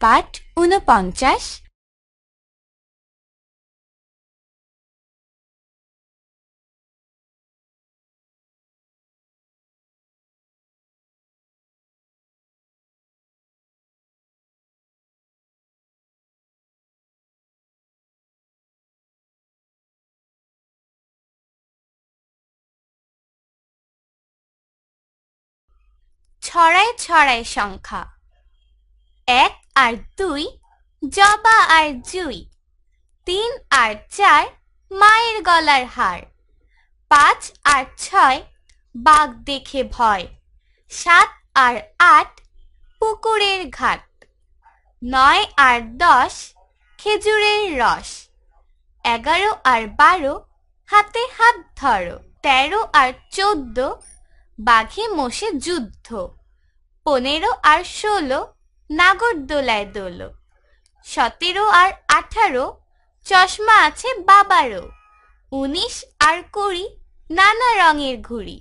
পাঠ ৪৯। ছড়ায় ছড়ায় সংখ্যা। ১ আর ২ জবা আর জুই, ৩ আর ৪ মায়ের গলার হার, ৫ আর ৬ বাঘ দেখে ভয়, ৭ আর ৮ পুকুরের ঘাট, ৯ আর ১০ খেজুরের রস, ১১ আর ১২ হাতে হাত ধরো, ১৩ আর ১৪ বাঘে মোষে যুদ্ধ, ১৫ আর ১৬ নাগরদোলায় দোলো, ১৭ আর ১৮ চশমা আছে বাবারও, ১৯ আর ২০ নানা রঙের ঘুড়ি।